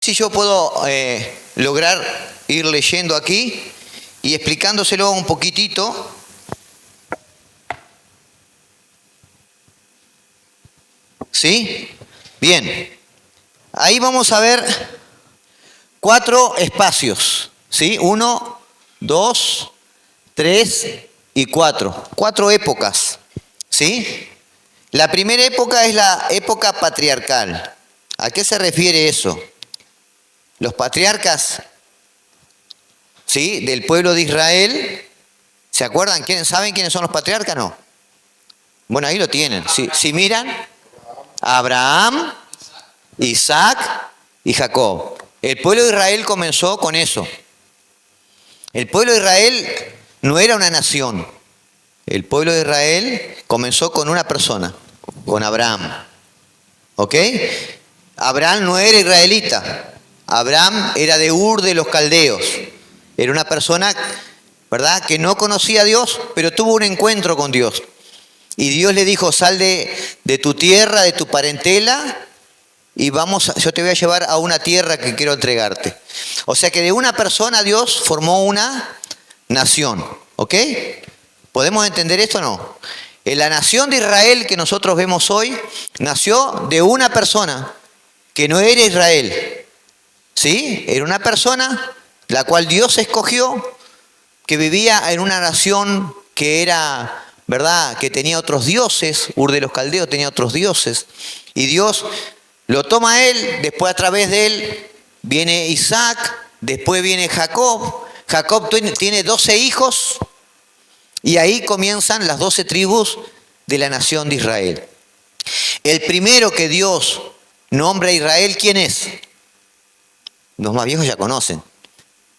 Si yo puedo lograr ir leyendo aquí y explicándoselo un poquitito. ¿Sí? Bien. Ahí vamos a ver 4 espacios. ¿Sí? 1, 2, 3 y 4. 4 épocas. ¿Sí? La primera época es la época patriarcal. ¿A qué se refiere eso? Los patriarcas, ¿sí?, del pueblo de Israel, ¿se acuerdan? ¿Saben quiénes son los patriarcas? No. Bueno, ahí lo tienen. Si miran, Abraham, Isaac y Jacob. El pueblo de Israel comenzó con eso. El pueblo de Israel no era una nación. El pueblo de Israel comenzó con una persona, con Abraham. ¿Ok? Abraham no era israelita. Abraham era de Ur de los Caldeos. Era una persona, ¿verdad?, que no conocía a Dios, pero tuvo un encuentro con Dios. Y Dios le dijo, sal de tu tierra, de tu parentela, y yo te voy a llevar a una tierra que quiero entregarte. O sea que de una persona Dios formó una nación. ¿Ok? ¿Podemos entender esto o no? La nación de Israel que nosotros vemos hoy nació de una persona que no era Israel. ¿Sí? Era una persona la cual Dios escogió, que vivía en una nación que era, ¿verdad?, que tenía otros dioses. Ur de los Caldeos tenía otros dioses. Y Dios lo toma a él, después a través de él viene Isaac, después viene Jacob. Jacob tiene 12 hijos y ahí comienzan las 12 tribus de la nación de Israel. El primero que Dios nombra a Israel, ¿quién es? Los más viejos ya conocen.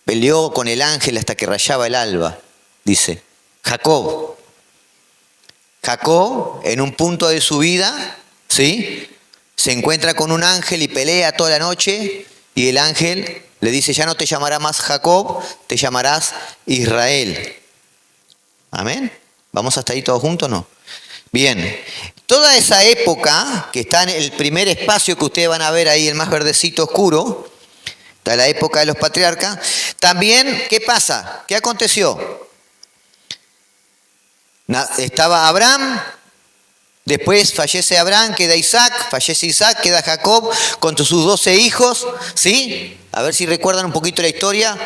Peleó con el ángel hasta que rayaba el alba, dice Jacob. Jacob, en un punto de su vida, ¿sí?, se encuentra con un ángel y pelea toda la noche, y el ángel le dice, ya no te llamará más Jacob, te llamarás Israel. ¿Amén? ¿Vamos hasta ahí todos juntos o no? Bien, toda esa época, que está en el primer espacio que ustedes van a ver ahí, el más verdecito oscuro, está la época de los patriarcas. También, ¿qué pasa? ¿Qué aconteció? Estaba Abraham, después fallece Abraham, queda Isaac, fallece Isaac, queda Jacob con sus 12 hijos, ¿sí? A ver si recuerdan un poquito la historia.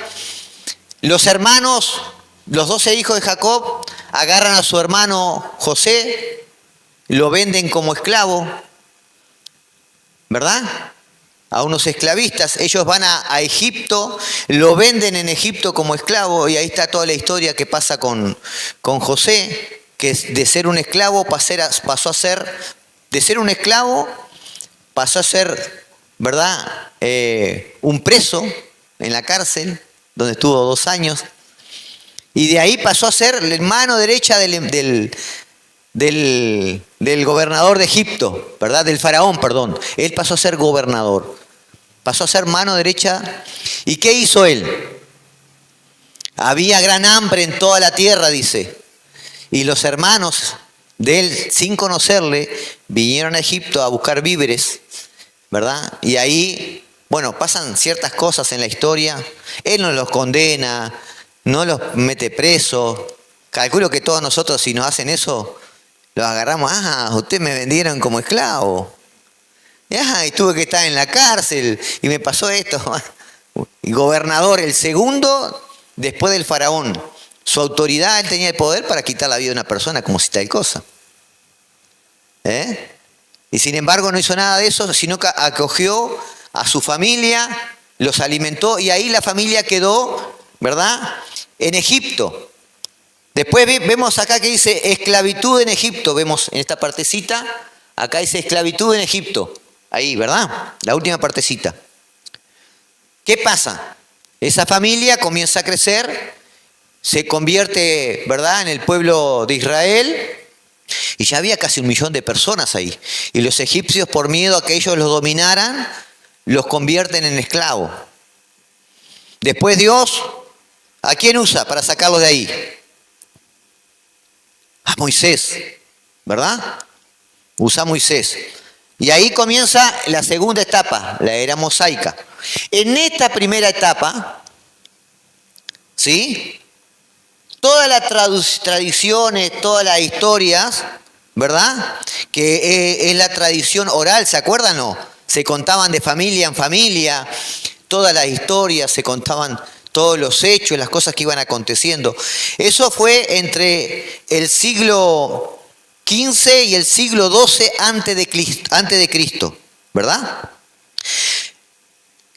Los hermanos, los 12 hijos de Jacob, agarran a su hermano José, lo venden como esclavo, ¿verdad?, a unos esclavistas. Ellos van a Egipto, lo venden en Egipto como esclavo, y ahí está toda la historia que pasa con José, que de ser un esclavo pasó a ser, ¿verdad?, un preso en la cárcel, donde estuvo 2 años, y de ahí pasó a ser la mano derecha del gobernador de Egipto, ¿verdad?, del faraón, perdón. Él pasó a ser gobernador, pasó a ser mano derecha. ¿Y qué hizo él? Había gran hambre en toda la tierra, dice. Y los hermanos de él, sin conocerle, vinieron a Egipto a buscar víveres, ¿verdad? Y ahí, bueno, pasan ciertas cosas en la historia. Él no los condena, no los mete presos. Calculo que todos nosotros, si nos hacen eso, los agarramos. Ustedes me vendieron como esclavo. Y tuve que estar en la cárcel y me pasó esto. Y gobernador, el segundo después del faraón. Su autoridad, él tenía el poder para quitar la vida de una persona, como si tal cosa. Y sin embargo no hizo nada de eso, sino que acogió a su familia, los alimentó, y ahí la familia quedó, ¿verdad?, en Egipto. Después vemos acá que dice esclavitud en Egipto. Vemos en esta partecita, acá dice esclavitud en Egipto. Ahí, ¿verdad? La última partecita. ¿Qué pasa? Esa familia comienza a crecer, se convierte, ¿verdad?, en el pueblo de Israel, y ya había casi 1 millón de personas ahí. Y los egipcios, por miedo a que ellos los dominaran, los convierten en esclavos. Después Dios, ¿a quién usa para sacarlos de ahí? A Moisés, ¿verdad? Usa a Moisés. Y ahí comienza la segunda etapa, la era mosaica. En esta primera etapa, ¿sí? Todas las tradiciones, todas las historias, ¿verdad? Que es la tradición oral, ¿se acuerdan o no? Se contaban de familia en familia, todas las historias, se contaban todos los hechos, las cosas que iban aconteciendo. Eso fue entre el siglo XV y el siglo XII antes de Cristo, ¿verdad?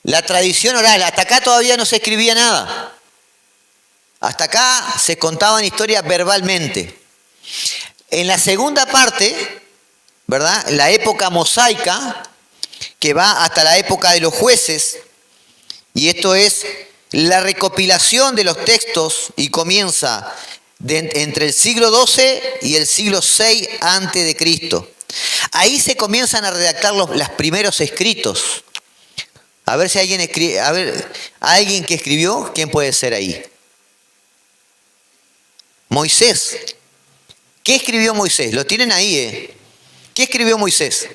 La tradición oral, hasta acá todavía no se escribía nada. Hasta acá se contaban historias verbalmente. En la segunda parte, ¿verdad? La época mosaica, que va hasta la época de los jueces, y esto es la recopilación de los textos y comienza entre el siglo XII y el siglo VI antes de Cristo. Ahí se comienzan a redactar los primeros escritos. A ver si alguien escribe, a ver, alguien que escribió, ¿quién puede ser ahí? Moisés. ¿Qué escribió Moisés? Lo tienen ahí, ¿eh? ¿Qué escribió Moisés?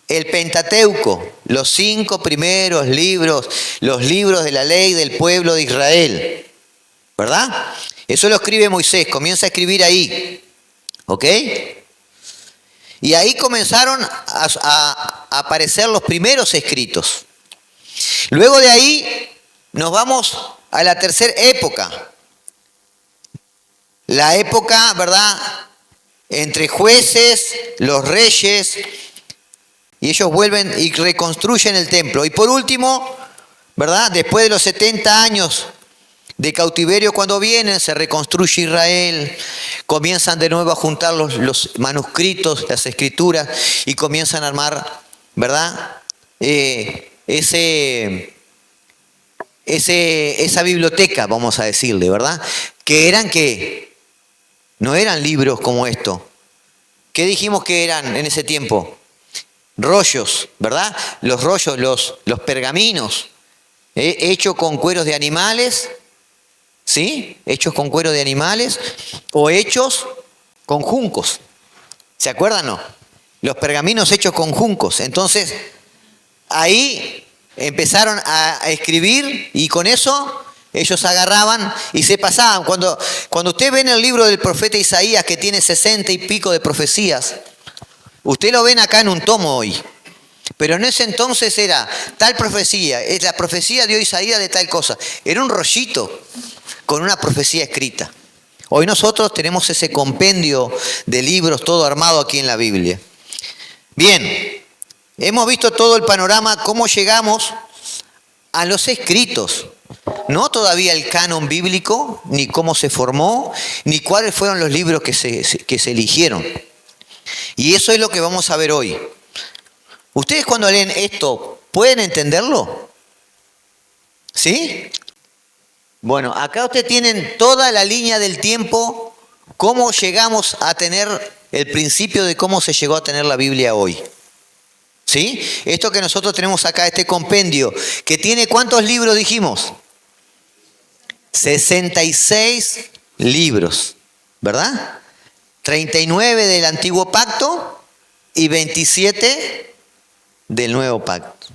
El Pentateuco, los 5 primeros libros, los libros de la ley del pueblo de Israel. ¿Verdad? Eso lo escribe Moisés, comienza a escribir ahí. ¿Ok? Y ahí comenzaron a aparecer los primeros escritos. Luego de ahí nos vamos a la tercera época. La época, ¿verdad? Entre jueces, los reyes, y ellos vuelven y reconstruyen el templo. Y por último, ¿verdad? Después de los 70 años de cautiverio, cuando vienen, se reconstruye Israel, comienzan de nuevo a juntar los manuscritos, las escrituras, y comienzan a armar, ¿verdad? Esa biblioteca, vamos a decirle, ¿verdad? Que no eran libros como esto. ¿Qué dijimos que eran en ese tiempo? Rollos, ¿verdad? Los rollos, los pergaminos, hechos con cueros de animales, ¿sí? Hechos con cuero de animales o hechos con juncos. ¿Se acuerdan o no? Los pergaminos hechos con juncos. Entonces, ahí empezaron a escribir y con eso ellos agarraban y se pasaban. Cuando usted ve en el libro del profeta Isaías, que tiene 60 y pico de profecías, usted lo ven acá en un tomo hoy. Pero en ese entonces era tal profecía, es la profecía de Isaías de tal cosa. Era un rollito con una profecía escrita. Hoy nosotros tenemos ese compendio de libros todo armado aquí en la Biblia. Bien, hemos visto todo el panorama, cómo llegamos a los escritos. No todavía el canon bíblico, ni cómo se formó, ni cuáles fueron los libros que se eligieron. Y eso es lo que vamos a ver hoy. ¿Ustedes cuando leen esto pueden entenderlo? ¿Sí? Bueno, acá ustedes tienen toda la línea del tiempo, cómo llegamos a tener el principio de cómo se llegó a tener la Biblia hoy. ¿Sí? Esto que nosotros tenemos acá, este compendio, que tiene ¿cuántos libros dijimos? 66 libros, ¿verdad? 39 del Antiguo Pacto y 27 del Nuevo Pacto.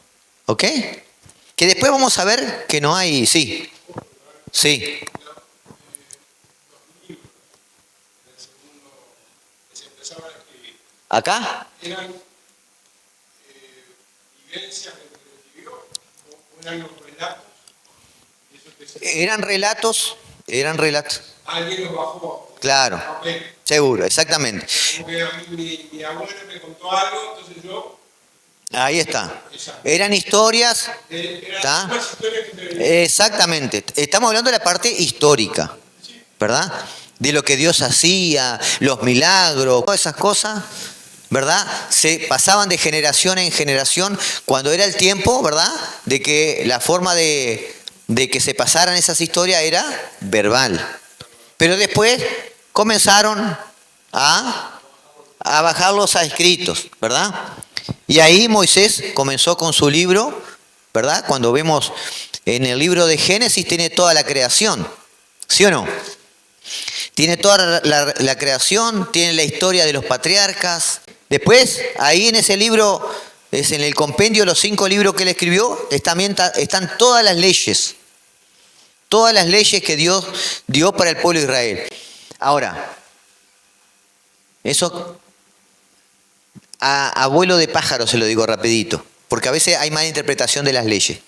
¿Ok? Que después vamos a ver que no hay... Sí. Sí. ¿Acá? ¿Eran vivencias que escribió o eran los relatos? Eran relatos. Alguien los bajó. Claro, seguro, exactamente. Como que mi abuelo me contó algo, entonces yo... Ahí está. Eran historias. ¿Está? Exactamente. Estamos hablando de la parte histórica, ¿verdad? De lo que Dios hacía, los milagros, todas esas cosas, ¿verdad? Se pasaban de generación en generación cuando era el tiempo, ¿verdad? De que la forma de que se pasaran esas historias era verbal. Pero después comenzaron a bajarlos a escritos, ¿verdad? Y ahí Moisés comenzó con su libro, ¿verdad? Cuando vemos en el libro de Génesis tiene toda la creación, ¿sí o no? Tiene toda la creación, tiene la historia de los patriarcas. Después, ahí en ese libro, es en el compendio de los 5 libros que él escribió, están todas las leyes. Todas las leyes que Dios dio para el pueblo de Israel. Ahora, eso a vuelo de pájaro se lo digo rapidito, porque a veces hay mala interpretación de las leyes.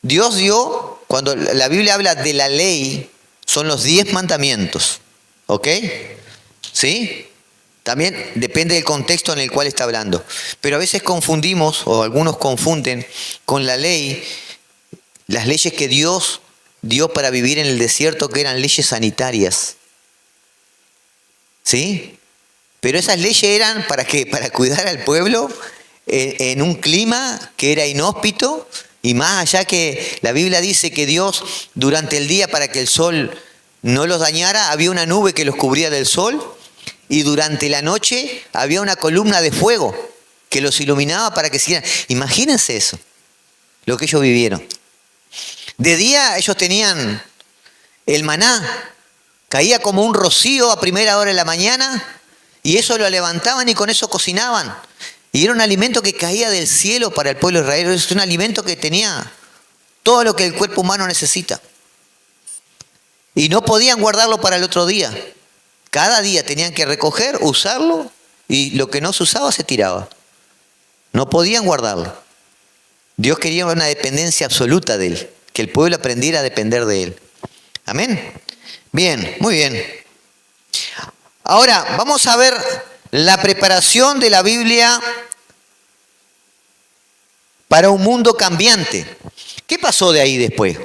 Dios dio, cuando la Biblia habla de la ley, son los 10 mandamientos. ¿Ok? ¿Sí? También depende del contexto en el cual está hablando. Pero a veces confundimos, o algunos confunden, con la ley, las leyes que Dios dio para vivir en el desierto, que eran leyes sanitarias. ¿Sí? Pero esas leyes eran ¿para qué? Para cuidar al pueblo en un clima que era inhóspito, y más allá que la Biblia dice que Dios durante el día, para que el sol no los dañara, había una nube que los cubría del sol, y durante la noche había una columna de fuego que los iluminaba para que siguieran. Imagínense eso, lo que ellos vivieron. De día ellos tenían el maná, caía como un rocío a primera hora de la mañana, y eso lo levantaban y con eso cocinaban. Y era un alimento que caía del cielo para el pueblo de Israel. Es un alimento que tenía todo lo que el cuerpo humano necesita. Y no podían guardarlo para el otro día. Cada día tenían que recoger, usarlo, y lo que no se usaba se tiraba. No podían guardarlo. Dios quería una dependencia absoluta de Él, que el pueblo aprendiera a depender de Él. Amén. Bien, muy bien. Ahora, vamos a ver la preparación de la Biblia para un mundo cambiante. ¿Qué pasó de ahí después?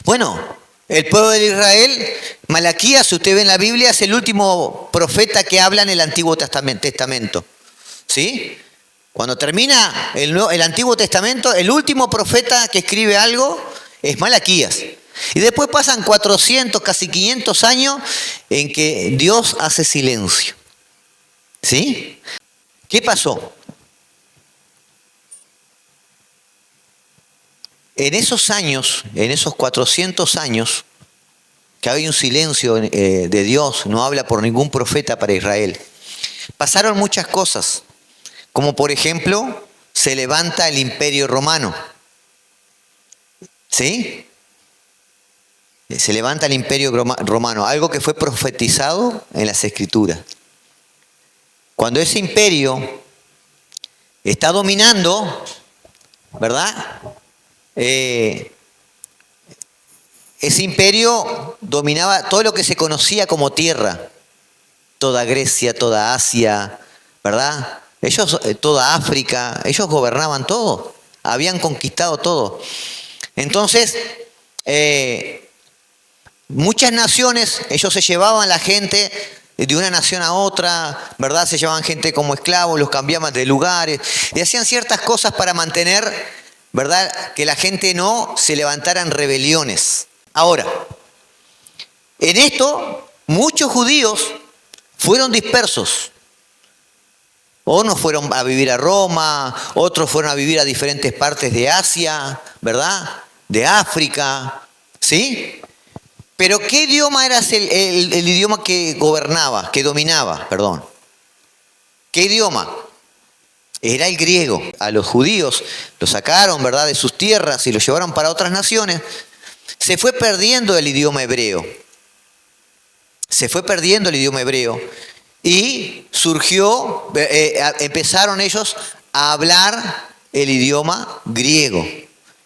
Bueno, el pueblo de Israel, Malaquías, si usted ve en la Biblia, es el último profeta que habla en el Antiguo Testamento. ¿Sí? Cuando termina el Antiguo Testamento, el último profeta que escribe algo es Malaquías. Y después pasan 400, casi 500 años en que Dios hace silencio. ¿Sí? ¿Qué pasó? En esos años, en esos 400 años, que hay un silencio de Dios, no habla por ningún profeta para Israel, pasaron muchas cosas, como por ejemplo, se levanta el Imperio Romano. ¿Sí? Se levanta el Imperio Romano, algo que fue profetizado en las Escrituras. Cuando ese imperio está dominando, ¿verdad? Ese imperio dominaba todo lo que se conocía como tierra, toda Grecia, toda Asia, ¿verdad? Ellos, toda África, ellos gobernaban todo, habían conquistado todo. Entonces, muchas naciones, ellos se llevaban la gente de una nación a otra, ¿verdad? Se llevaban gente como esclavos, los cambiaban de lugares, y hacían ciertas cosas para mantener, ¿verdad?, que la gente no se levantara en rebeliones. Ahora, en esto, muchos judíos fueron dispersos. Unos fueron a vivir a Roma, otros fueron a vivir a diferentes partes de Asia, ¿verdad?, de África, ¿sí? Pero ¿qué idioma era el idioma que gobernaba, que dominaba, perdón? ¿Qué idioma? Era el griego. A los judíos los sacaron, ¿verdad?, de sus tierras y los llevaron para otras naciones. Se fue perdiendo el idioma hebreo. Se fue perdiendo el idioma hebreo. Y surgió, empezaron ellos a hablar el idioma griego.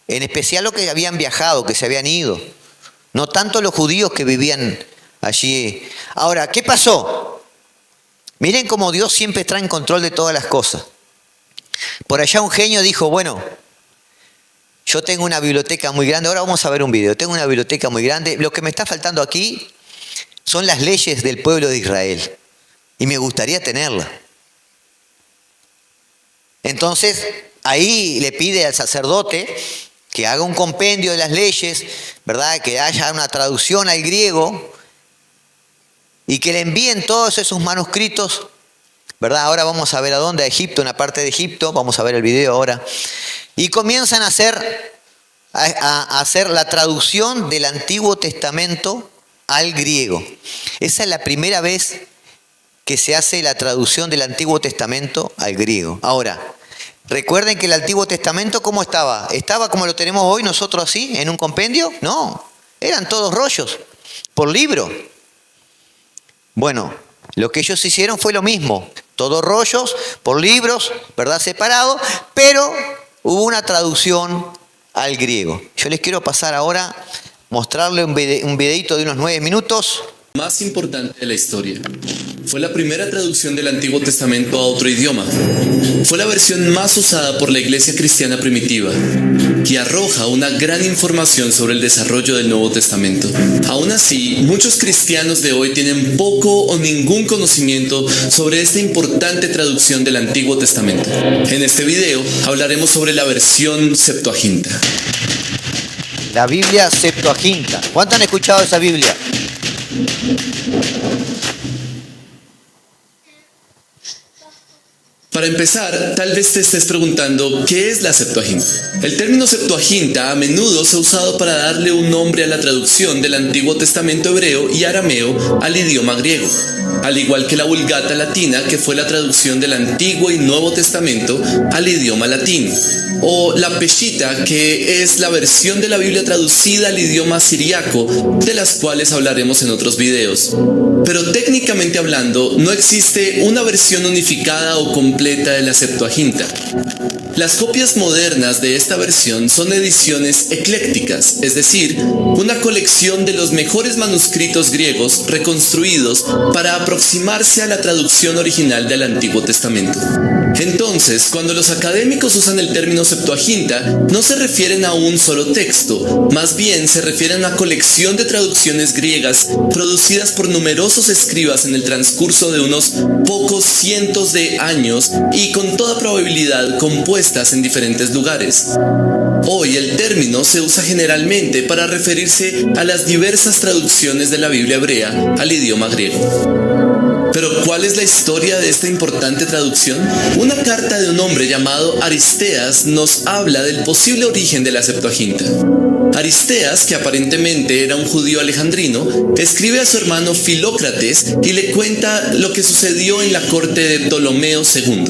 En especial los que habían viajado, que se habían ido. No tanto los judíos que vivían allí. Ahora, ¿qué pasó? Miren cómo Dios siempre está en control de todas las cosas. Por allá un genio dijo, bueno, yo tengo una biblioteca muy grande. Ahora vamos a ver un video. Tengo una biblioteca muy grande. Lo que me está faltando aquí son las leyes del pueblo de Israel. Y me gustaría tenerlas. Entonces, ahí le pide al sacerdote que haga un compendio de las leyes, ¿verdad?, que haya una traducción al griego y que le envíen todos esos manuscritos, ¿verdad? Ahora vamos a ver a dónde, a Egipto, una parte de Egipto, vamos a ver el video ahora. Y comienzan a hacer la traducción del Antiguo Testamento al griego. Esa es la primera vez que se hace la traducción del Antiguo Testamento al griego. Ahora, Recuerden que el Antiguo Testamento, ¿cómo estaba? ¿Estaba como lo tenemos hoy nosotros así, en un compendio? No, eran todos rollos, por libro. Bueno, lo que ellos hicieron fue lo mismo, todos rollos, por libros, ¿verdad? Separados, pero hubo una traducción al griego. Yo les quiero pasar ahora, mostrarle un videito de unos 9 minutos. Más importante de la historia. Fue la primera traducción del Antiguo Testamento a otro idioma. Fue la versión más usada por la iglesia cristiana primitiva y arroja una gran información sobre el desarrollo del Nuevo Testamento. Aún así, muchos cristianos de hoy tienen poco o ningún conocimiento sobre esta importante traducción del Antiguo Testamento. En este video hablaremos sobre la versión Septuaginta. La Biblia Septuaginta. ¿Cuántos han escuchado esa Biblia? Para empezar, tal vez te estés preguntando, ¿qué es la Septuaginta? El término Septuaginta a menudo se ha usado para darle un nombre a la traducción del Antiguo Testamento hebreo y arameo al idioma griego, al igual que la Vulgata latina, que fue la traducción del Antiguo y Nuevo Testamento al idioma latín, o la Peshitta, que es la versión de la Biblia traducida al idioma siriaco, de las cuales hablaremos en otros videos. Pero técnicamente hablando, no existe una versión unificada o completa de la Septuaginta. Las copias modernas de esta versión son ediciones eclécticas, es decir, una colección de los mejores manuscritos griegos reconstruidos para aproximarse a la traducción original del Antiguo Testamento. Entonces, cuando los académicos usan el término Septuaginta, no se refieren a un solo texto, más bien se refieren a una colección de traducciones griegas producidas por numerosos escribas en el transcurso de unos pocos cientos de años y con toda probabilidad compuestas en diferentes lugares. Hoy el término se usa generalmente para referirse a las diversas traducciones de la Biblia hebrea al idioma griego. Pero ¿cuál es la historia de esta importante traducción? Una carta de un hombre llamado Aristeas nos habla del posible origen de la Septuaginta. Aristeas, que aparentemente era un judío alejandrino, escribe a su hermano Filócrates y le cuenta lo que sucedió en la corte de Ptolomeo II.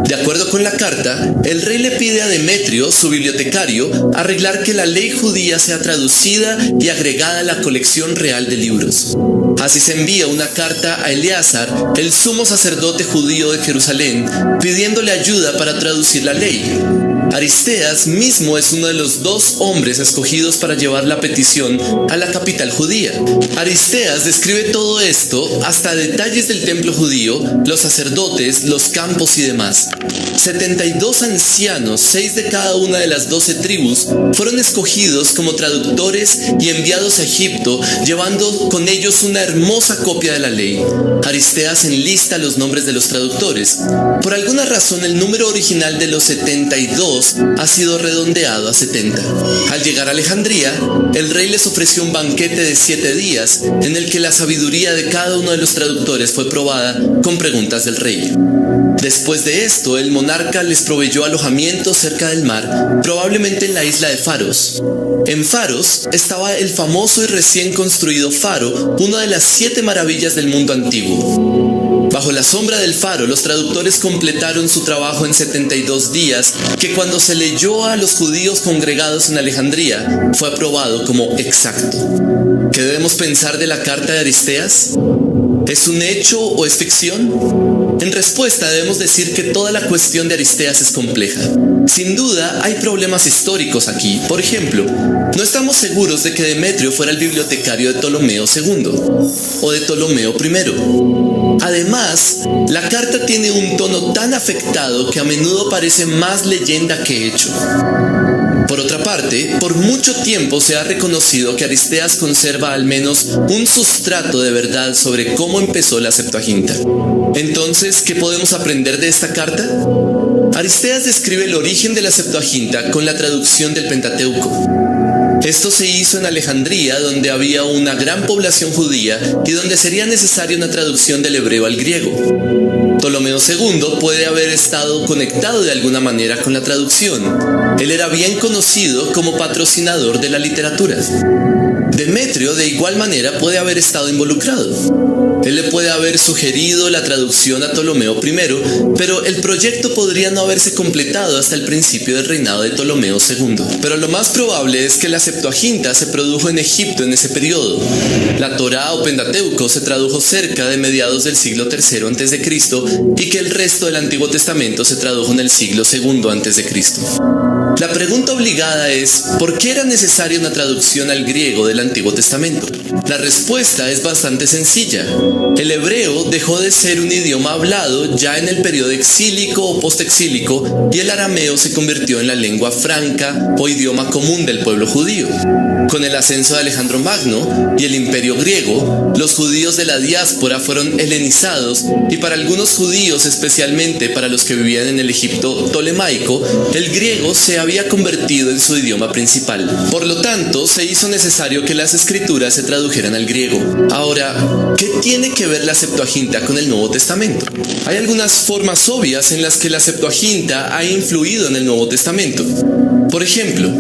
De acuerdo con la carta, el rey le pide a Demetrio, su bibliotecario, arreglar que la ley judía sea traducida y agregada a la colección real de libros. Así se envía una carta a Eleazar, el sumo sacerdote judío de Jerusalén, pidiéndole ayuda para traducir la ley. Aristeas mismo es uno de los 2 hombres escogidos para llevar la petición a la capital judía. Aristeas describe todo esto, hasta detalles del templo judío, los sacerdotes, los campos y demás. 72 ancianos, 6 de cada una de las 12 tribus, fueron escogidos como traductores y enviados a Egipto, llevando con ellos una hermosa copia de la ley. Aristeas enlista los nombres de los traductores. Por alguna razón, el número original de los 72 ha sido redondeado a 70. Al llegar a Alejandría, el rey les ofreció un banquete de 7 días, en el que la sabiduría de cada uno de los traductores fue probada con preguntas del rey. Después de esto, el monarca les proveyó alojamiento cerca del mar, probablemente en la isla de Faros. En Faros estaba el famoso y recién construido faro, una de las 7 maravillas del mundo antiguo. Bajo la sombra del faro, los traductores completaron su trabajo en 72 días, que cuando se leyó a los judíos congregados en Alejandría, fue aprobado como exacto. ¿Qué debemos pensar de la carta de Aristeas? ¿Es un hecho o es ficción? En respuesta debemos decir que toda la cuestión de Aristeas es compleja. Sin duda hay problemas históricos aquí. Por ejemplo, no estamos seguros de que Demetrio fuera el bibliotecario de Ptolomeo II o de Ptolomeo I. Además, la carta tiene un tono tan afectado que a menudo parece más leyenda que hecho. Por otra parte, por mucho tiempo se ha reconocido que Aristeas conserva al menos un sustrato de verdad sobre cómo empezó la Septuaginta. Entonces, ¿qué podemos aprender de esta carta? Aristeas describe el origen de la Septuaginta con la traducción del Pentateuco. Esto se hizo en Alejandría, donde había una gran población judía y donde sería necesaria una traducción del hebreo al griego. Ptolomeo II puede haber estado conectado de alguna manera con la traducción. Él era bien conocido como patrocinador de la literatura. Demetrio de igual manera puede haber estado involucrado. Él le puede haber sugerido la traducción a Ptolomeo I, pero el proyecto podría no haberse completado hasta el principio del reinado de Ptolomeo II. Pero lo más probable es que la Septuaginta se produjo en Egipto en ese periodo. La Torá o Pentateuco se tradujo cerca de mediados del siglo III a.C. y que el resto del Antiguo Testamento se tradujo en el siglo II a.C. La pregunta obligada es, ¿por qué era necesaria una traducción al griego del Antiguo Testamento? La respuesta es bastante sencilla. El hebreo dejó de ser un idioma hablado ya en el periodo exílico o postexílico y el arameo se convirtió en la lengua franca o idioma común del pueblo judío. Con el ascenso de Alejandro Magno y el imperio griego, los judíos de la diáspora fueron helenizados y para algunos judíos, especialmente para los que vivían en el Egipto tolemaico, el griego se había convertido en su idioma principal. Por lo tanto, se hizo necesario que las escrituras se tradujeran al griego. Ahora, ¿qué tiene que ver la Septuaginta con el Nuevo Testamento? Hay algunas formas obvias en las que la Septuaginta ha influido en el Nuevo Testamento. Por ejemplo,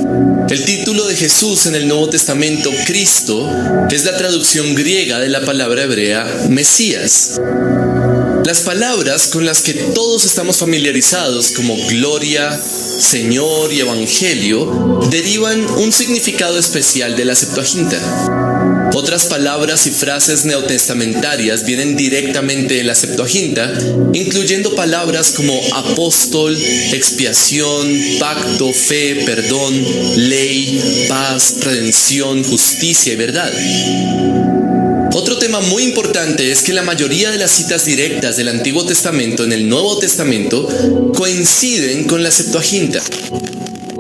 el título de Jesús en el Nuevo Testamento, Cristo, es la traducción griega de la palabra hebrea Mesías. Las palabras con las que todos estamos familiarizados como gloria, Señor y Evangelio derivan un significado especial de la Septuaginta. Otras palabras y frases neotestamentarias vienen directamente de la Septuaginta, incluyendo palabras como apóstol, expiación, pacto, fe, perdón, ley, paz, redención, justicia y verdad. Otro tema muy importante es que la mayoría de las citas directas del Antiguo Testamento en el Nuevo Testamento coinciden con la Septuaginta.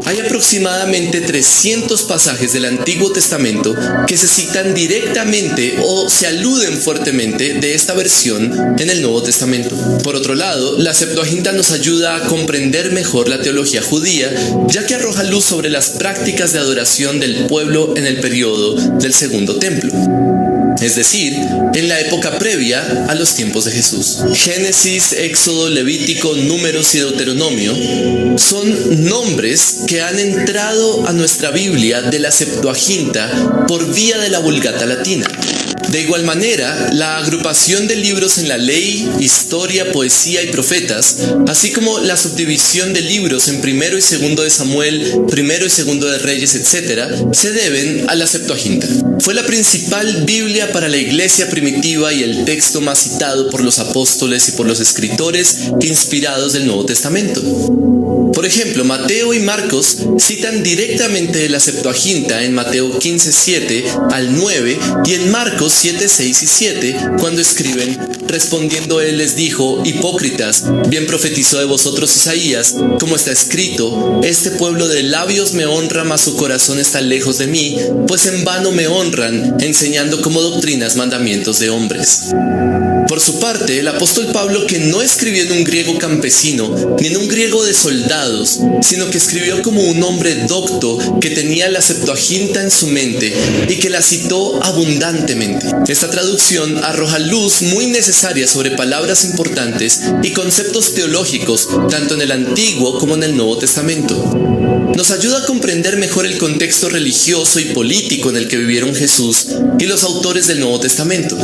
Hay aproximadamente 300 pasajes del Antiguo Testamento que se citan directamente o se aluden fuertemente de esta versión en el Nuevo Testamento. Por otro lado, la Septuaginta nos ayuda a comprender mejor la teología judía, ya que arroja luz sobre las prácticas de adoración del pueblo en el periodo del Segundo Templo. Es decir, en la época previa a los tiempos de Jesús. Génesis, Éxodo, Levítico, Números y Deuteronomio son nombres que han entrado a nuestra Biblia de la Septuaginta por vía de la Vulgata latina. De igual manera, la agrupación de libros en la ley, historia, poesía y profetas, así como la subdivisión de libros en primero y segundo de Samuel, primero y segundo de Reyes, etc., se deben a la Septuaginta. Fue la principal Biblia para la iglesia primitiva y el texto más citado por los apóstoles y por los escritores inspirados del Nuevo Testamento. Por ejemplo, Mateo y Marcos citan directamente de la Septuaginta en Mateo 15:7 al 9 y en Marcos 7:6 y 7, cuando escriben: respondiendo él les dijo: hipócritas, bien profetizó de vosotros Isaías, como está escrito: este pueblo de labios me honra, mas su corazón está lejos de mí, pues en vano me honran, enseñando como doctrinas mandamientos de hombres. Por su parte, el apóstol Pablo, que no escribió en un griego campesino ni en un griego de soldados, sino que escribió como un hombre docto que tenía la Septuaginta en su mente y que la citó abundantemente. Esta traducción arroja luz muy necesaria sobre palabras importantes y conceptos teológicos, tanto en el Antiguo como en el Nuevo Testamento. Nos ayuda a comprender mejor el contexto religioso y político en el que vivieron Jesús y los autores del Nuevo Testamento.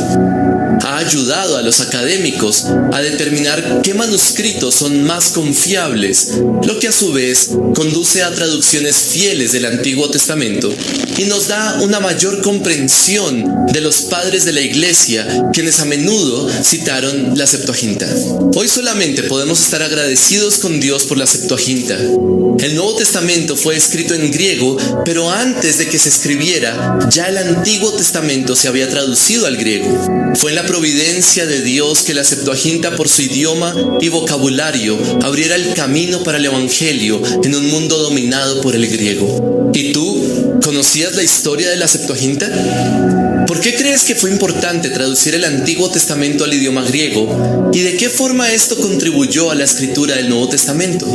Ha ayudado a los académicos a determinar qué manuscritos son más confiables, lo que a su vez conduce a traducciones fieles del Antiguo Testamento y nos da una mayor comprensión de los padres de la Iglesia, quienes a menudo citaron la Septuaginta. Hoy solamente podemos estar agradecidos con Dios por la Septuaginta. El Nuevo Testamento fue escrito en griego, pero antes de que se escribiera, ya el Antiguo Testamento se había traducido al griego. Fue en la providencia de Dios que la Septuaginta, por su idioma y vocabulario, abriera el camino para el Evangelio en un mundo dominado por el griego. ¿Y tú? ¿Conocías la historia de la Septuaginta? ¿Por qué crees que fue importante traducir el Antiguo Testamento al idioma griego? ¿Y de qué forma esto contribuyó a la escritura del Nuevo Testamento?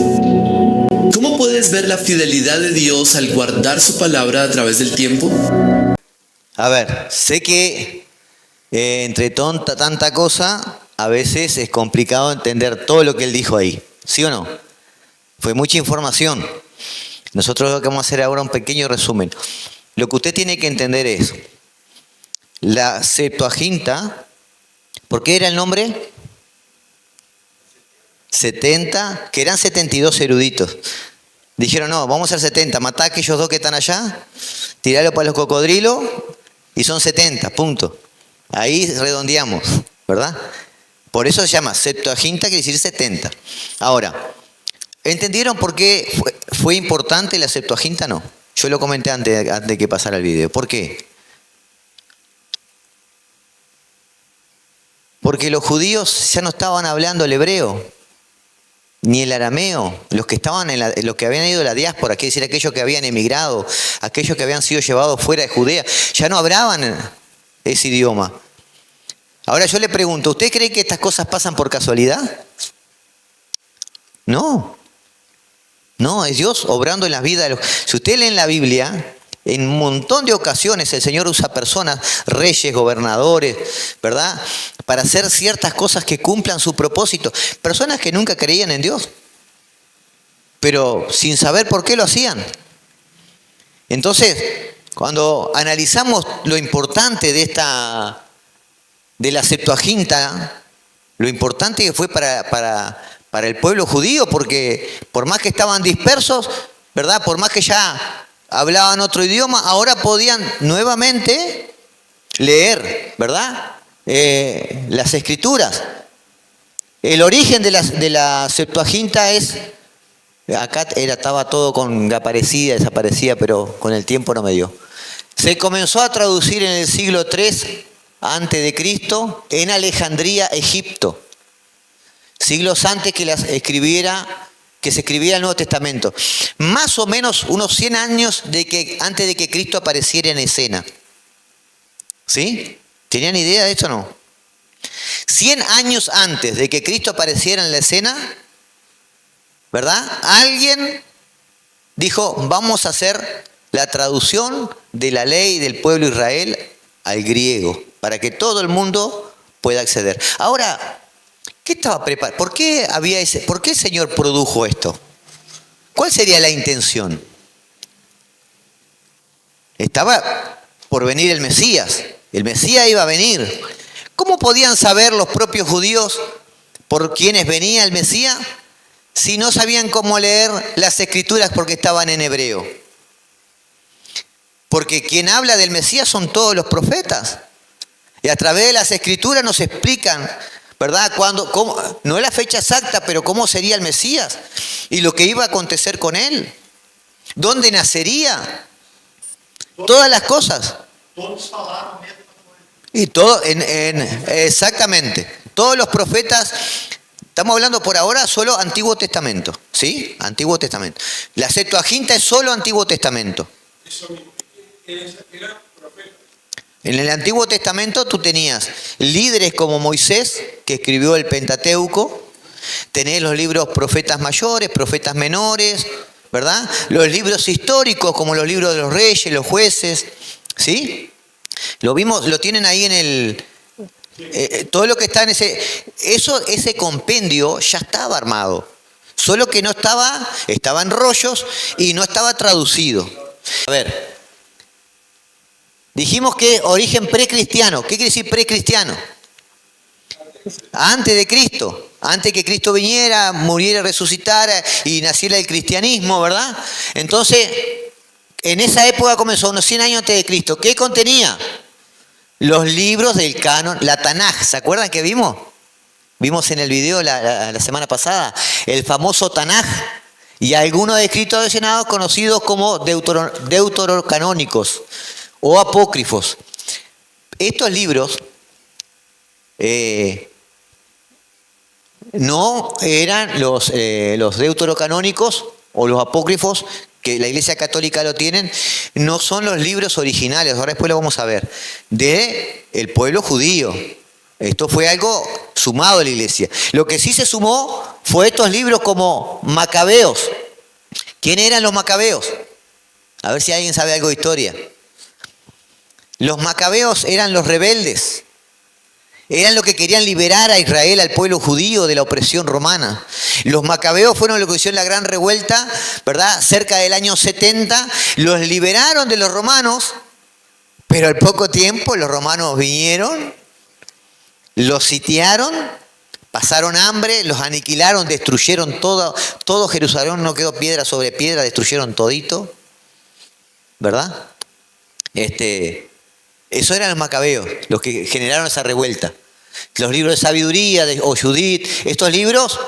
¿Cómo puedes ver la fidelidad de Dios al guardar su palabra a través del tiempo? A ver, sé que entre tanta cosa a veces es complicado entender todo lo que él dijo ahí. ¿Sí o no? Fue mucha información. Nosotros lo que vamos a hacer ahora es un pequeño resumen. Lo que usted tiene que entender es, la Septuaginta, ¿por qué era el nombre? 70, que eran 72 eruditos. Dijeron, no, vamos a hacer 70, matá a aquellos dos que están allá, tirarlo para los cocodrilos y son 70, punto. Ahí redondeamos, ¿verdad? Por eso se llama Septuaginta, quiere decir 70. Ahora, ¿entendieron por qué fue importante la Septuaginta? No. Yo lo comenté antes de que pasara el video. ¿Por qué? Porque los judíos ya no estaban hablando el hebreo, ni el arameo. Los que estaban los que habían ido a la diáspora, quiere decir aquellos que habían emigrado, aquellos que habían sido llevados fuera de Judea, ya no hablaban ese idioma. Ahora yo le pregunto, ¿usted cree que estas cosas pasan por casualidad? No. No, es Dios obrando en las vidas de los... Si usted lee en la Biblia, en un montón de ocasiones el Señor usa personas, reyes, gobernadores, ¿verdad? Para hacer ciertas cosas que cumplan su propósito. Personas que nunca creían en Dios, pero sin saber por qué lo hacían. Entonces, cuando analizamos lo importante de la Septuaginta, lo importante que fue para el pueblo judío, porque por más que estaban dispersos, ¿verdad? Por más que ya hablaban otro idioma, ahora podían nuevamente leer, ¿verdad? Las escrituras. El origen de la Septuaginta es, acá estaba todo aparecía, desaparecía, pero con el tiempo no me dio. Se comenzó a traducir en el siglo III antes de Cristo en Alejandría, Egipto. Siglos antes que se escribiera el Nuevo Testamento. Más o menos unos 100 años antes de que Cristo apareciera en escena. ¿Sí? ¿Tenían idea de esto o no? 100 años antes de que Cristo apareciera en la escena, ¿verdad? Alguien dijo, vamos a hacer la traducción de la ley del pueblo de Israel al griego, para que todo el mundo pueda acceder. Ahora, ¿qué estaba preparado? ¿Por qué el Señor produjo esto? ¿Cuál sería la intención? Estaba por venir el Mesías. El Mesías iba a venir. ¿Cómo podían saber los propios judíos por quienes venía el Mesías si no sabían cómo leer las escrituras porque estaban en hebreo? Porque quien habla del Mesías son todos los profetas. Y a través de las escrituras nos explican, ¿verdad? No es la fecha exacta, pero cómo sería el Mesías y lo que iba a acontecer con él. ¿Dónde nacería? Todas las cosas. Y todo, exactamente. Todos los profetas, estamos hablando por ahora solo Antiguo Testamento, ¿sí? Antiguo Testamento. La Septuaginta es solo Antiguo Testamento. En el Antiguo Testamento tú tenías líderes como Moisés, que escribió el Pentateuco, tenés los libros profetas mayores, profetas menores, ¿verdad? Los libros históricos como los libros de los reyes, los jueces, ¿sí? Lo tienen ahí en todo lo que está en ese compendio ya estaba armado, solo que no estaba en rollos y no estaba traducido. A ver. Dijimos que origen precristiano. ¿Qué quiere decir precristiano? Antes de Cristo. Antes que Cristo viniera, muriera, resucitara y naciera el cristianismo, ¿verdad? Entonces, en esa época comenzó, unos 100 años antes de Cristo. ¿Qué contenía? Los libros del canon, la Tanaj. ¿Se acuerdan que vimos? Vimos en el video la semana pasada. El famoso Tanaj. Y algunos escritos adicionados conocidos como deuterocanónicos o apócrifos. Estos libros no eran los deuterocanónicos o los apócrifos, que la Iglesia Católica lo tienen, no son los libros originales, ahora después lo vamos a ver, del pueblo judío. Esto fue algo sumado a la Iglesia. Lo que sí se sumó fue estos libros como Macabeos. ¿Quién eran los Macabeos? A ver si alguien sabe algo de historia. Los Macabeos eran los rebeldes. Eran los que querían liberar a Israel, al pueblo judío, de la opresión romana. Los macabeos fueron los que hicieron la gran revuelta, ¿verdad? Cerca del año 70. Los liberaron de los romanos, pero al poco tiempo los romanos vinieron, los sitiaron, pasaron hambre, los aniquilaron, destruyeron todo Jerusalén, no quedó piedra sobre piedra, destruyeron todito, ¿verdad? Esos eran los macabeos, los que generaron esa revuelta. Los libros de sabiduría o Judith, estos libros,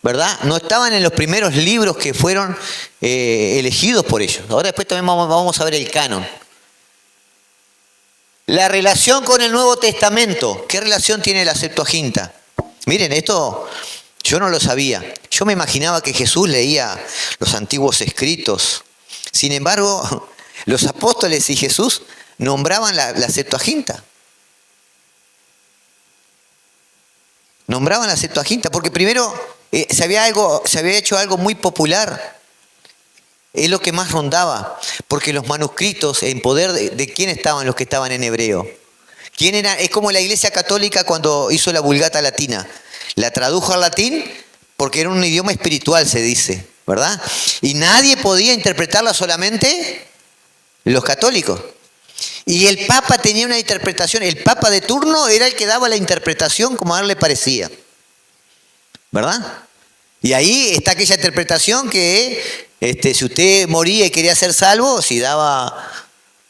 ¿verdad? No estaban en los primeros libros que fueron elegidos por ellos. Ahora después también vamos a ver el canon. La relación con el Nuevo Testamento. ¿Qué relación tiene la Septuaginta? Miren, esto yo no lo sabía. Yo me imaginaba que Jesús leía los antiguos escritos. Sin embargo, los apóstoles y Jesús nombraban la Septuaginta. Nombraban la Septuaginta porque primero se había hecho algo muy popular. Es lo que más rondaba, porque los manuscritos en poder de quién estaban los que estaban en hebreo. ¿Quién era? Es como la Iglesia Católica cuando hizo la Vulgata Latina. La tradujo al latín porque era un idioma espiritual, se dice, ¿verdad? Y nadie podía interpretarla, solamente los católicos. Y el Papa tenía una interpretación. El Papa de turno era el que daba la interpretación como a él le parecía, ¿verdad? Y ahí está aquella interpretación que si usted moría y quería ser salvo, si daba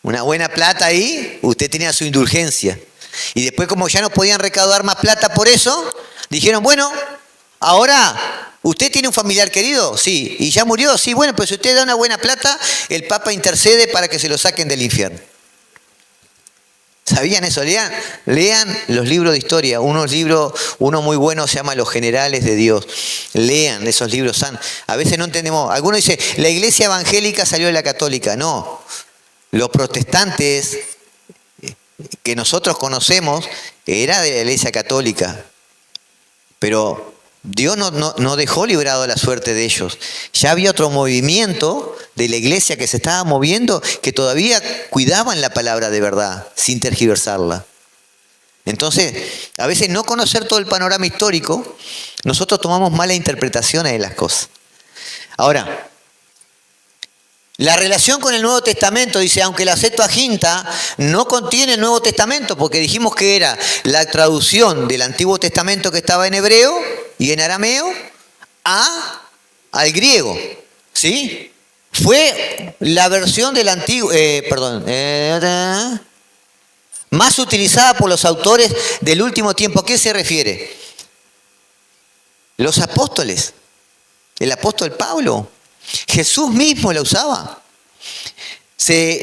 una buena plata ahí, usted tenía su indulgencia. Y después, como ya no podían recaudar más plata por eso, dijeron, bueno, ahora, ¿usted tiene un familiar querido? Sí. ¿Y ya murió? Sí. Bueno, pues si usted da una buena plata, el Papa intercede para que se lo saquen del infierno. ¿Sabían eso? Lean los libros de historia. Uno muy bueno se llama Los Generales de Dios. Lean esos libros. A veces no entendemos. Algunos dicen, la iglesia evangélica salió de la católica. No. Los protestantes que nosotros conocemos era de la iglesia católica. Pero Dios no dejó librado la suerte de ellos. Ya había otro movimiento de la iglesia que se estaba moviendo, que todavía cuidaban la palabra de verdad, sin tergiversarla. Entonces, a veces no conocer todo el panorama histórico, nosotros tomamos malas interpretaciones de las cosas. Ahora, la relación con el Nuevo Testamento, dice, aunque la Septuaginta no contiene el Nuevo Testamento, porque dijimos que era la traducción del Antiguo Testamento que estaba en hebreo y en arameo al griego, ¿sí? Fue la versión del antiguo, más utilizada por los autores del último tiempo. ¿A qué se refiere? Los apóstoles, el apóstol Pablo. Jesús mismo la usaba.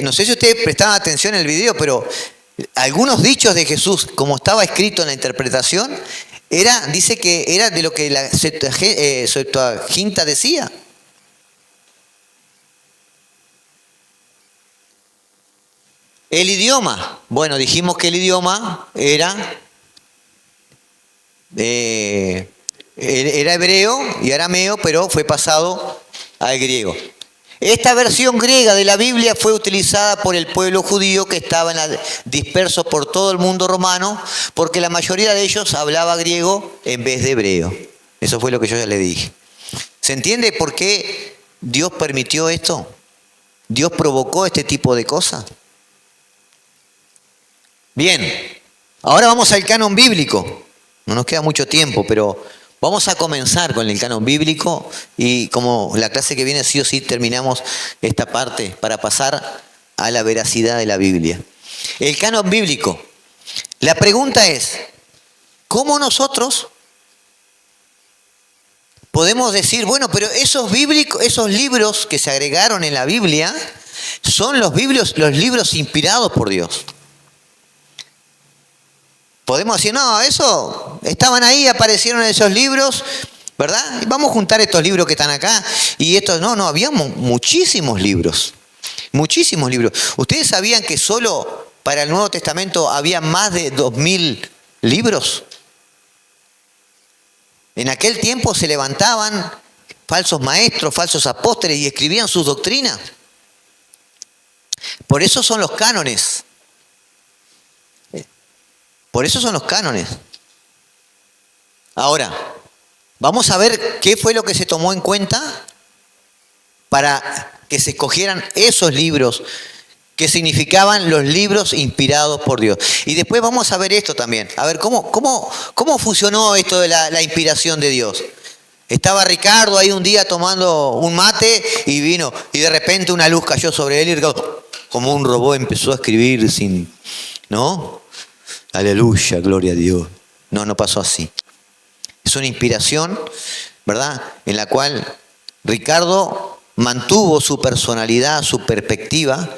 No sé si ustedes prestaban atención en el video, pero algunos dichos de Jesús, como estaba escrito en la interpretación, dice que era de lo que la Septuaginta decía. El idioma. Bueno, dijimos que el idioma era hebreo y arameo, pero fue pasado al griego. Esta versión griega de la Biblia fue utilizada por el pueblo judío que estaba disperso por todo el mundo romano, porque la mayoría de ellos hablaba griego en vez de hebreo. Eso fue lo que yo ya le dije. ¿Se entiende por qué Dios permitió esto? Dios provocó este tipo de cosas. Bien, ahora vamos al canon bíblico. No nos queda mucho tiempo, pero vamos a comenzar con el canon bíblico y como la clase que viene sí o sí terminamos esta parte para pasar a la veracidad de la Biblia. El canon bíblico. La pregunta es, ¿cómo nosotros podemos decir, bueno, pero esos libros que se agregaron en la Biblia son los libros inspirados por Dios? Podemos decir, no, eso, estaban ahí, aparecieron esos libros, ¿verdad? Vamos a juntar estos libros que están acá y estos, no, había muchísimos libros. Muchísimos libros. ¿Ustedes sabían que solo para el Nuevo Testamento había más de 2000 libros? En aquel tiempo se levantaban falsos maestros, falsos apóstoles y escribían sus doctrinas. Por eso son los cánones. Por eso son los cánones. Ahora, vamos a ver qué fue lo que se tomó en cuenta para que se escogieran esos libros que significaban los libros inspirados por Dios. Y después vamos a ver esto también, a ver cómo funcionó esto de la inspiración de Dios. Estaba Ricardo ahí un día tomando un mate y vino, y de repente una luz cayó sobre él y Ricardo, como un robot, empezó a escribir sin, ¿no? Aleluya, gloria a Dios. No pasó así. Es una inspiración, ¿verdad? En la cual Ricardo mantuvo su personalidad, su perspectiva,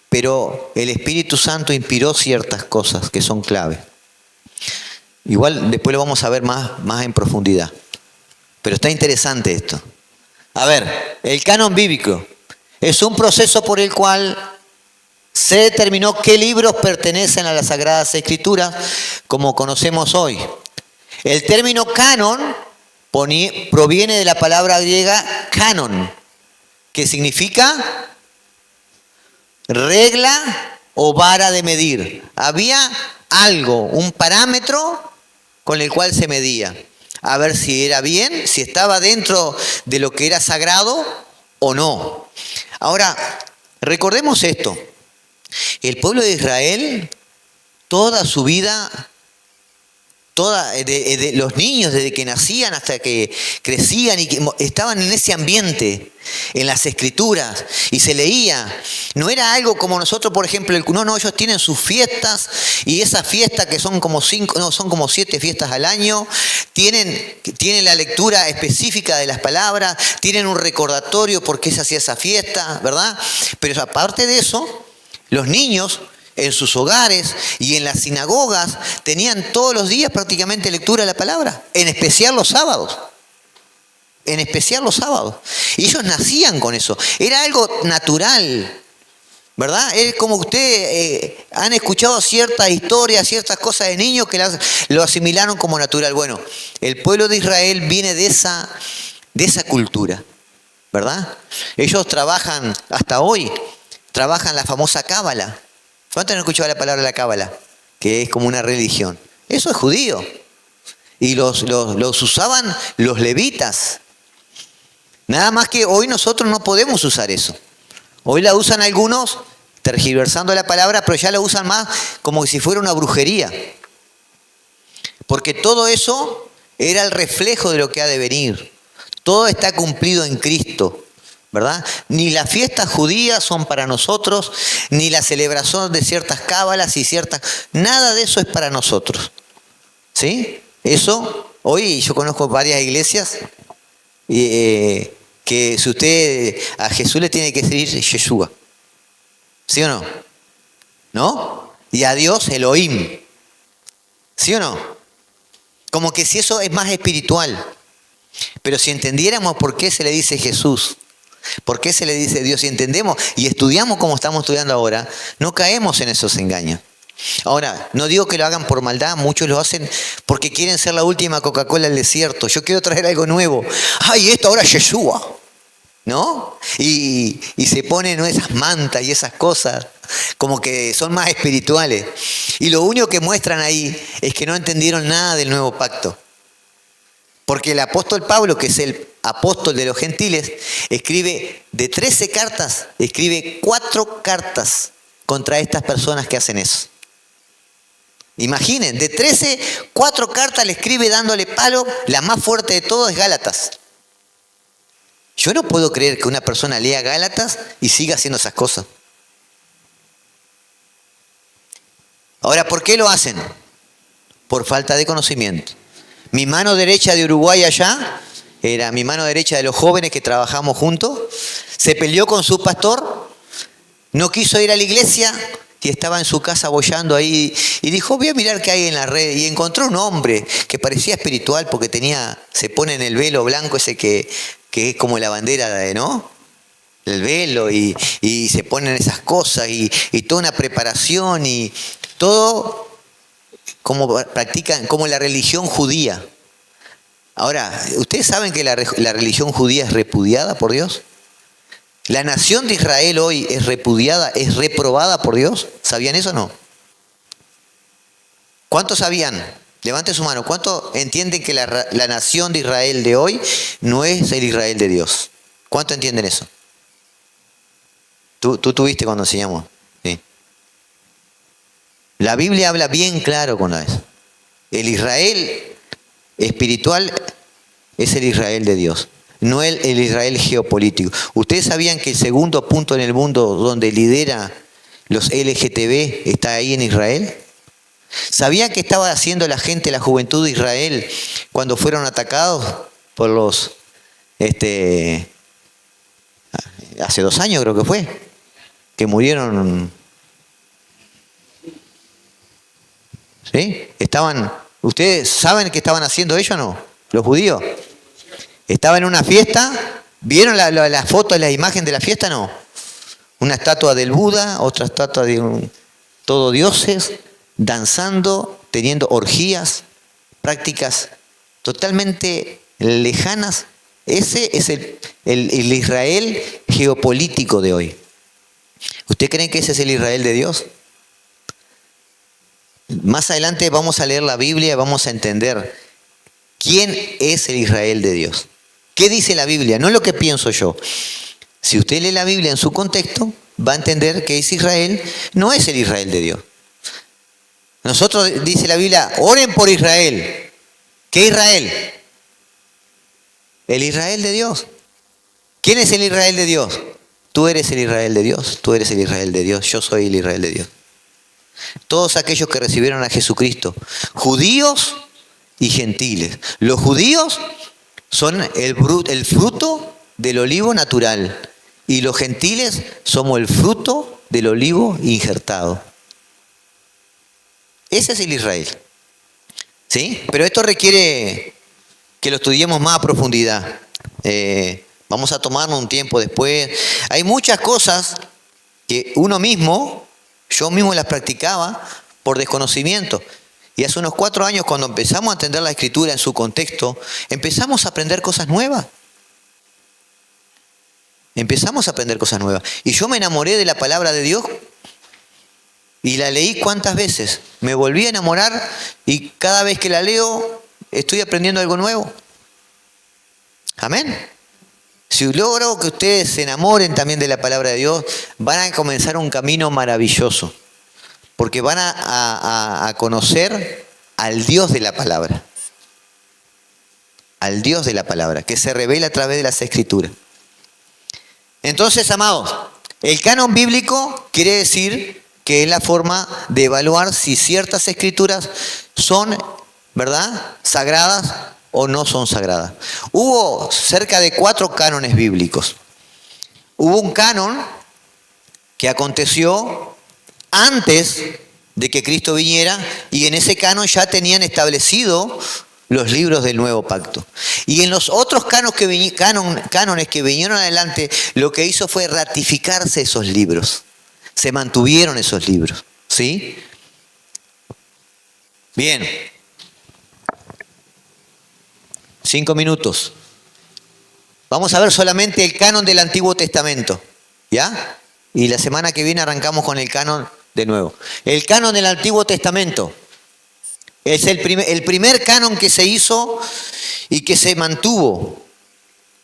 pero el Espíritu Santo inspiró ciertas cosas que son clave. Igual después lo vamos a ver más en profundidad. Pero está interesante esto. A ver, el canon bíblico es un proceso por el cual se determinó qué libros pertenecen a las Sagradas Escrituras como conocemos hoy. El término canon proviene de la palabra griega canon, que significa regla o vara de medir. Había algo, un parámetro con el cual se medía. A ver si era bien, si estaba dentro de lo que era sagrado o no. Ahora, recordemos esto. El pueblo de Israel, toda su vida, de los niños desde que nacían hasta que crecían y que estaban en ese ambiente, en las escrituras, y se leía. No era algo como nosotros, por ejemplo, ellos tienen sus fiestas, y esas fiestas que son como 7 fiestas al año, tienen la lectura específica de las palabras, tienen un recordatorio por qué se hacía esa fiesta, ¿verdad? Pero aparte de eso, los niños en sus hogares y en las sinagogas tenían todos los días prácticamente lectura de la palabra, en especial los sábados. Y ellos nacían con eso. Era algo natural, ¿verdad? Es como ustedes han escuchado ciertas historias, ciertas cosas de niños que lo asimilaron como natural. Bueno, el pueblo de Israel viene de esa cultura, ¿verdad? Ellos trabajan, hasta hoy, trabajan la famosa cábala. ¿Cuántos han escuchado la palabra la cábala? Que es como una religión. Eso es judío. Y los usaban los levitas. Nada más que hoy nosotros no podemos usar eso. Hoy la usan algunos tergiversando la palabra, pero ya la usan más como si fuera una brujería. Porque todo eso era el reflejo de lo que ha de venir. Todo está cumplido en Cristo, ¿verdad? Ni las fiestas judías son para nosotros, ni la celebración de ciertas cábalas nada de eso es para nosotros. ¿Sí? Eso, hoy yo conozco varias iglesias que si usted a Jesús le tiene que decir Yeshua. ¿Sí o no? ¿No? Y a Dios Elohim. ¿Sí o no? Como que si eso es más espiritual. Pero si entendiéramos por qué se le dice Jesús, por qué se le dice Dios, si entendemos y estudiamos como estamos estudiando ahora, no caemos en esos engaños. Ahora, no digo que lo hagan por maldad, muchos lo hacen porque quieren ser la última Coca-Cola del desierto. Yo quiero traer algo nuevo. ¡Ay, esto ahora es Yeshua! ¿No? Y se ponen esas mantas y esas cosas como que son más espirituales. Y lo único que muestran ahí es que no entendieron nada del nuevo pacto. Porque el apóstol Pablo, que es el apóstol de los gentiles, escribe de 13 cartas, escribe 4 cartas contra estas personas que hacen eso. Imaginen, de 13, 4 cartas le escribe dándole palo, la más fuerte de todo es Gálatas. Yo no puedo creer que una persona lea Gálatas y siga haciendo esas cosas. Ahora, ¿por qué lo hacen? Por falta de conocimiento. Mi mano derecha de Uruguay allá, era mi mano derecha de los jóvenes que trabajamos juntos, se peleó con su pastor, no quiso ir a la iglesia y estaba en su casa boyando ahí y dijo, voy a mirar qué hay en la red, y encontró un hombre que parecía espiritual porque se pone en el velo blanco ese que es como la bandera, ¿no? El velo y se ponen esas cosas y toda una preparación y todo como practican, como la religión judía. Ahora, ¿ustedes saben que la religión judía es repudiada por Dios? La nación de Israel hoy es repudiada, es reprobada por Dios. ¿Sabían eso o no? ¿Cuántos sabían Levante su mano. ¿Cuánto entienden que la nación de Israel de hoy no es el Israel de Dios? ¿Cuánto entienden eso? Tú tuviste cuando enseñamos. Sí. La Biblia habla bien claro con eso. El Israel espiritual es el Israel de Dios, no el Israel geopolítico. ¿Ustedes sabían que el segundo punto en el mundo donde lidera los LGTB está ahí en Israel? ¿Sabían qué estaba haciendo la gente, la juventud de Israel, cuando fueron atacados por los... hace 2 años creo que fue, que murieron... ¿Sí? ¿Ustedes saben qué estaban haciendo ellos o no? Los judíos. Estaban en una fiesta. ¿Vieron la foto, la imagen de la fiesta? No. Una estatua del Buda, otra estatua de todo dioses, danzando, teniendo orgías, prácticas totalmente lejanas. Ese es el Israel geopolítico de hoy. ¿Usted cree que ese es el Israel de Dios? Más adelante vamos a leer la Biblia y vamos a entender quién es el Israel de Dios. ¿Qué dice la Biblia? No es lo que pienso yo. Si usted lee la Biblia en su contexto, va a entender que ese Israel no es el Israel de Dios. Nosotros, dice la Biblia, oren por Israel. ¿Qué Israel? El Israel de Dios. ¿Quién es el Israel de Dios? Tú eres el Israel de Dios, tú eres el Israel de Dios, yo soy el Israel de Dios. Todos aquellos que recibieron a Jesucristo, judíos y gentiles. Los judíos son el fruto del olivo natural y los gentiles somos el fruto del olivo injertado. Ese es el Israel. ¿Sí? Pero esto requiere que lo estudiemos más a profundidad. Vamos a tomarnos un tiempo después. Hay muchas cosas que yo mismo las practicaba por desconocimiento. Y hace unos 4 años, cuando empezamos a entender la Escritura en su contexto, empezamos a aprender cosas nuevas. Y yo me enamoré de la palabra de Dios y la leí cuántas veces. Me volví a enamorar y cada vez que la leo estoy aprendiendo algo nuevo. Amén. Si logro que ustedes se enamoren también de la palabra de Dios, van a comenzar un camino maravilloso. Porque van a conocer al Dios de la palabra. Al Dios de la palabra, que se revela a través de las Escrituras. Entonces, amados, el canon bíblico quiere decir que es la forma de evaluar si ciertas escrituras son, ¿verdad?, sagradas o no son sagradas. Hubo cerca de 4 cánones bíblicos. Hubo un canon que aconteció antes de que Cristo viniera, y en ese canon ya tenían establecido los libros del nuevo pacto. Y en los otros cánones que vinieron adelante, lo que hizo fue ratificarse esos libros. Se mantuvieron esos libros. ¿Sí? Bien. 5 minutos. Vamos a ver solamente el canon del Antiguo Testamento. ¿Ya? Y la semana que viene arrancamos con el canon de nuevo. El canon del Antiguo Testamento es el primer canon que se hizo y que se mantuvo.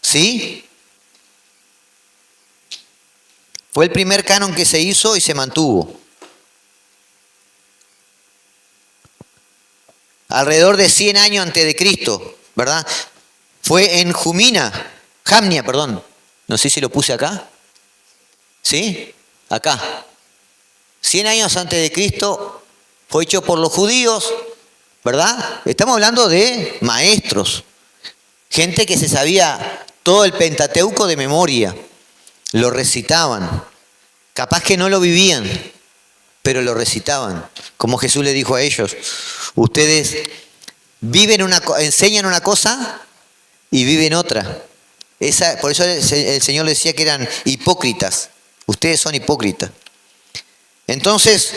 ¿Sí? Fue el primer canon que se hizo y se mantuvo. Alrededor de 100 años antes de Cristo, ¿verdad? Fue en Jamnia, perdón. No sé si lo puse acá. ¿Sí? Acá. 100 años antes de Cristo fue hecho por los judíos, ¿verdad? Estamos hablando de maestros, gente que se sabía todo el Pentateuco de memoria, lo recitaban, capaz que no lo vivían, pero lo recitaban. Como Jesús le dijo a ellos, ustedes enseñan una cosa y viven otra. Por eso el Señor les decía que eran hipócritas. Ustedes son hipócritas. Entonces,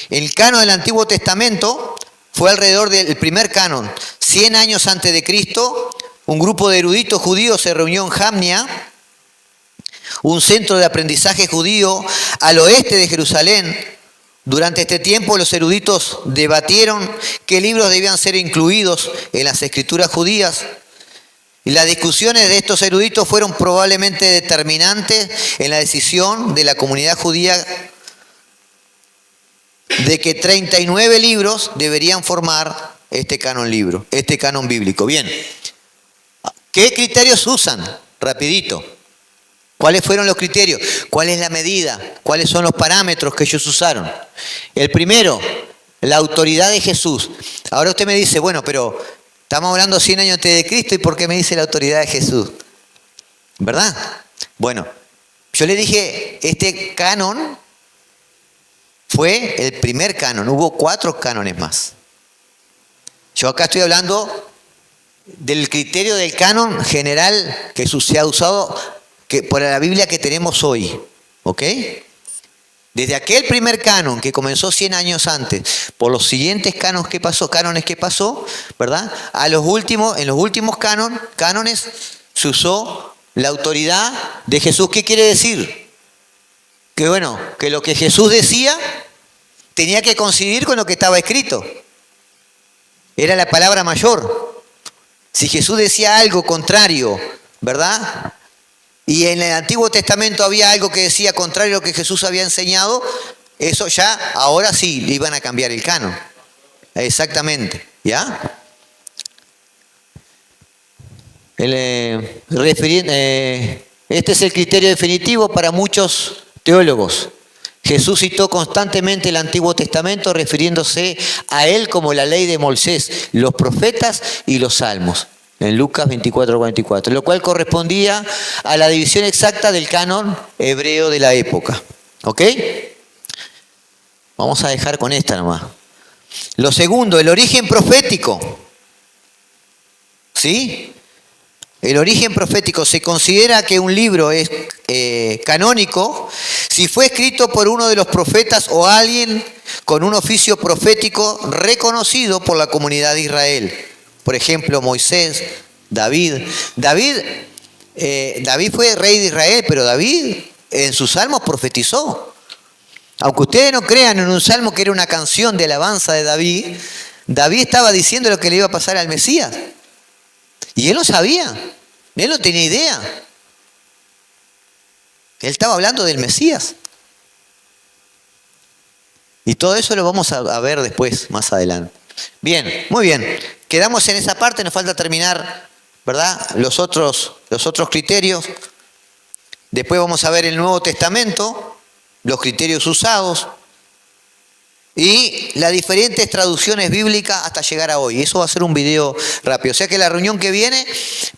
el canon del Antiguo Testamento fue alrededor del primer canon. 100 años antes de Cristo, un grupo de eruditos judíos se reunió en Jamnia, un centro de aprendizaje judío al oeste de Jerusalén, Durante este tiempo los eruditos debatieron qué libros debían ser incluidos en las escrituras judías. Y las discusiones de estos eruditos fueron probablemente determinantes en la decisión de la comunidad judía de que 39 libros deberían formar este canon bíblico. Bien, ¿qué criterios usan? Rapidito. ¿Cuáles fueron los criterios? ¿Cuál es la medida? ¿Cuáles son los parámetros que ellos usaron? El primero, la autoridad de Jesús. Ahora usted me dice, bueno, pero estamos hablando 100 años antes de Cristo, ¿y por qué me dice la autoridad de Jesús? ¿Verdad? Bueno, yo le dije, este canon fue el primer canon, hubo 4 cánones más. Yo acá estoy hablando del criterio del canon general que se ha usado por la Biblia que tenemos hoy, ¿ok? Desde aquel primer canon que comenzó 100 años antes, por los siguientes cánones que pasó, ¿verdad? En los últimos cánones se usó la autoridad de Jesús. ¿Qué quiere decir? Que bueno, que lo que Jesús decía tenía que coincidir con lo que estaba escrito. Era la palabra mayor. Si Jesús decía algo contrario, ¿verdad? Y en el Antiguo Testamento había algo que decía contrario a lo que Jesús había enseñado, eso ya, ahora sí, le iban a cambiar el canon. Exactamente, ¿ya? Este es el criterio definitivo para muchos teólogos. Jesús citó constantemente el Antiguo Testamento refiriéndose a él como la ley de Moisés, los profetas y los salmos. En Lucas 24:44, lo cual correspondía a la división exacta del canon hebreo de la época. ¿Ok? Vamos a dejar con esta nomás. Lo segundo, el origen profético. ¿Sí? El origen profético. Se considera que un libro es canónico si fue escrito por uno de los profetas o alguien con un oficio profético reconocido por la comunidad de Israel. Por ejemplo, Moisés, David. David fue rey de Israel, pero David en sus salmos profetizó. Aunque ustedes no crean, en un salmo que era una canción de alabanza de David, David estaba diciendo lo que le iba a pasar al Mesías. Y él lo sabía, él no tenía idea. Él estaba hablando del Mesías. Y todo eso lo vamos a ver después, más adelante. Bien, muy bien. Quedamos en esa parte, nos falta terminar, ¿verdad? Los otros criterios. Después vamos a ver el Nuevo Testamento, los criterios usados y las diferentes traducciones bíblicas hasta llegar a hoy. Eso va a ser un video rápido. O sea que la reunión que viene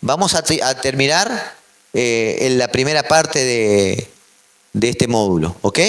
vamos a terminar en la primera parte de este módulo, ¿ok?